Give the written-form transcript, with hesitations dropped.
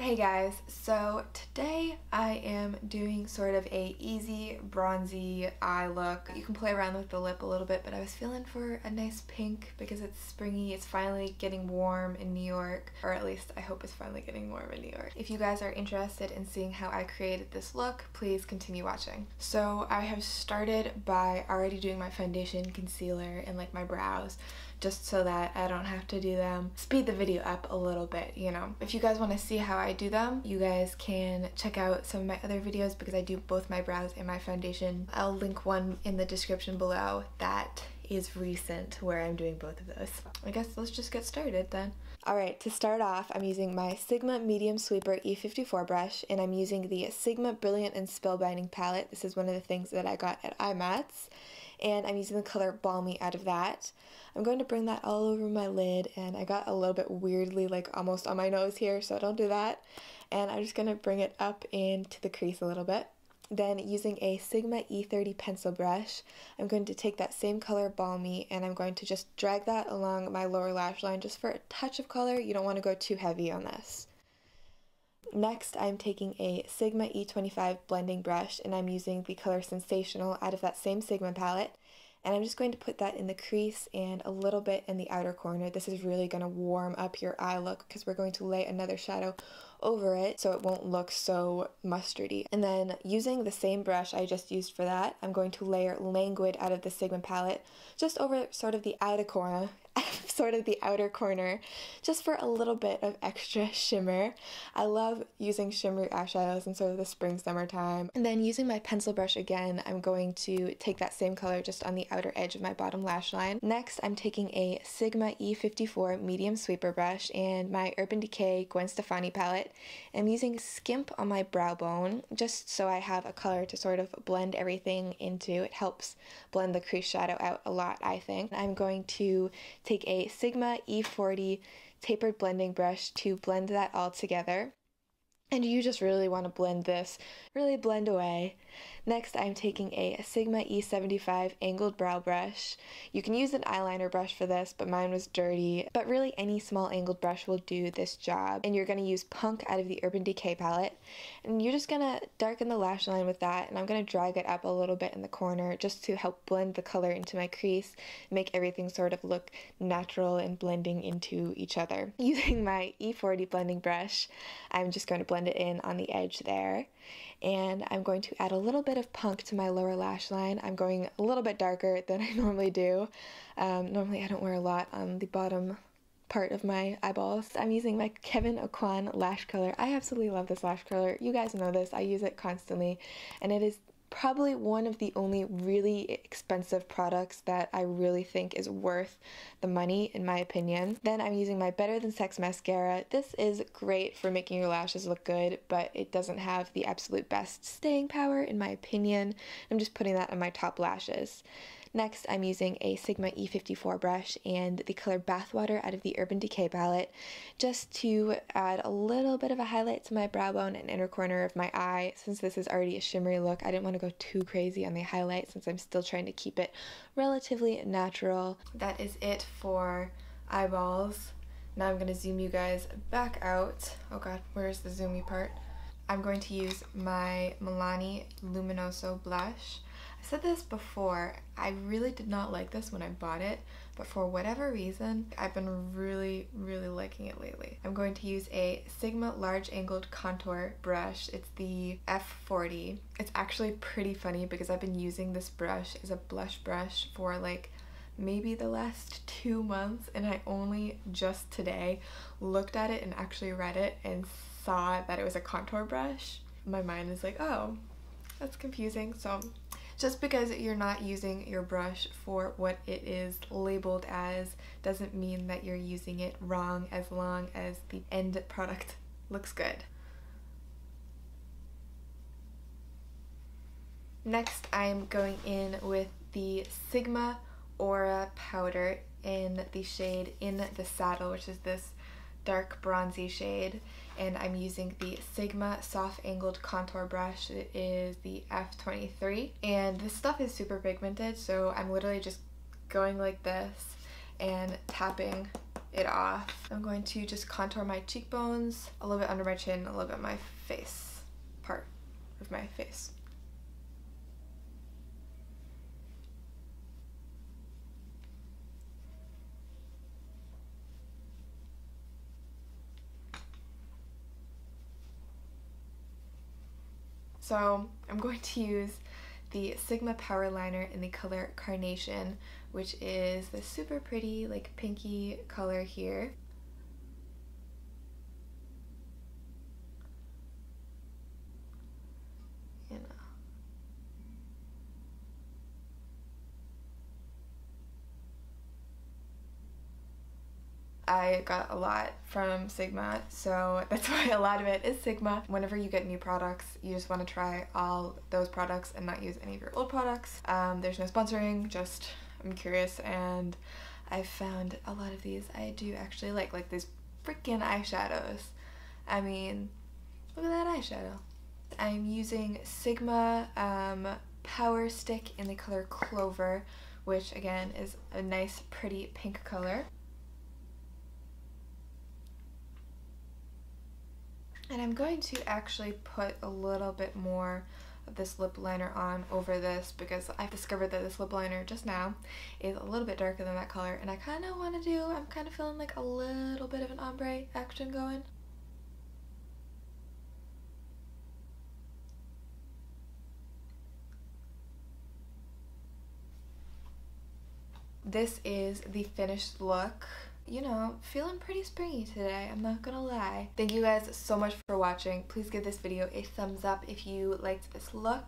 Hey guys, so today I am doing sort of a easy bronzy eye look. You can play around with the lip a little bit, but I was feeling for a nice pink because it's springy. It's finally getting warm in New York, or at least I hope it's finally getting warm in New York. If you guys are interested in seeing how I created this look, please continue watching. So I have started by already doing my foundation, concealer, and like my brows, just so that I don't have to do them. Speed the video up a little bit, you know. If you guys want to see how I do them, you guys can check out some of my other videos because I do both my brows and my foundation. I'll link one in the description below that is recent where I'm doing both of those. I guess let's just get started then. Alright, to start off, I'm using my Sigma Medium Sweeper E54 brush, and I'm using the Sigma Brilliant and Spellbinding palette. This is one of the things that I got at IMATS, and I'm using the color Balmy out of that. I'm going to bring that all over my lid, and I got a little bit weirdly like almost on my nose here, so don't do that. And I'm just going to bring it up into the crease a little bit. Then using a Sigma E30 pencil brush, I'm going to take that same color Balmy and I'm going to just drag that along my lower lash line just for a touch of color. You don't want to go too heavy on this. Next, I'm taking a Sigma E25 blending brush and I'm using the color Sensational out of that same Sigma palette. And I'm just going to put that in the crease and a little bit in the outer corner. This is really going to warm up your eye look because we're going to lay another shadow over it so it won't look so mustardy. And then using the same brush I just used for that, I'm going to layer Languid out of the Sigma palette just over sort of the outer corner, just for a little bit of extra shimmer. I love using shimmery eyeshadows in sort of the spring summertime. And then using my pencil brush again, I'm going to take that same color just on the outer edge of my bottom lash line. Next, I'm taking a Sigma E54 medium sweeper brush and my Urban Decay Gwen Stefani palette. I'm using Skimp on my brow bone just so I have a color to sort of blend everything into. It helps blend the crease shadow out a lot, I think. I'm going to take a Sigma E40 tapered blending brush to blend that all together. And you just really want to blend this, really blend away. Next, I'm taking a Sigma E75 angled brow brush. You can use an eyeliner brush for this, but mine was dirty. But really any small angled brush will do this job. And you're going to use Punk out of the Urban Decay palette. And you're just going to darken the lash line with that, and I'm going to drag it up a little bit in the corner just to help blend the color into my crease, make everything sort of look natural and blending into each other. Using my E40 blending brush, I'm just going to blend it in on the edge there, and I'm going to add a little bit of Punk to my lower lash line. I'm going a little bit darker than I normally do. Normally I don't wear a lot on the bottom part of my eyeballs. I'm using my Kevyn Aucoin lash color. I absolutely love this lash color. You guys know this. I use it constantly, and it is probably one of the only really expensive products that I really think is worth the money, in my opinion. Then I'm using my Better Than Sex mascara. This is great for making your lashes look good, but it doesn't have the absolute best staying power, in my opinion. I'm just putting that on my top lashes. Next, I'm using a Sigma E54 brush and the color Bathwater out of the Urban Decay palette just to add a little bit of a highlight to my brow bone and inner corner of my eye. Since this is already a shimmery look, I didn't want to go too crazy on the highlight since I'm still trying to keep it relatively natural. That is it for eyeballs. Now I'm going to zoom you guys back out. Oh god, where's the zoomy part? I'm going to use my Milani Luminoso blush. I said this before, I really did not like this when I bought it, but for whatever reason, I've been really liking it lately. I'm going to use a Sigma large angled contour brush. It's the F40. It's actually pretty funny because I've been using this brush as a blush brush for like maybe the last 2 months, and I only just today looked at it and actually read it and saw that it was a contour brush. My mind is like, oh, that's confusing. So just because you're not using your brush for what it is labeled as doesn't mean that you're using it wrong, as long as the end product looks good. Next, I'm going in with the Sigma Aura powder in the shade In the Saddle, which is this dark bronzy shade, and I'm using the Sigma soft angled contour brush. It is the F23, and this stuff is super pigmented, so I'm literally just going like this and tapping it off. I'm going to just contour my cheekbones, a little bit under my chin, a little bit of my face, part of my face. So I'm going to use the Sigma Power Liner in the color Carnation, which is the super pretty, like, pinky color here. You know. I got a lot from Sigma, so that's why a lot of it is Sigma. Whenever you get new products, you just want to try all those products and not use any of your old products. There's no sponsoring, just I'm curious, and I found a lot of these I do actually like these freaking eyeshadows. I mean, look at that eyeshadow. I'm using Sigma Power Stick in the color Clover, which again is a nice pretty pink color. And I'm going to actually put a little bit more of this lip liner on over this because I've discovered that this lip liner just now is a little bit darker than that color, and I kind of want to I'm kind of feeling like a little bit of an ombre action going. This is the finished look. You know, feeling pretty springy today, I'm not gonna lie. Thank you guys so much for watching. Please give this video a thumbs up if you liked this look.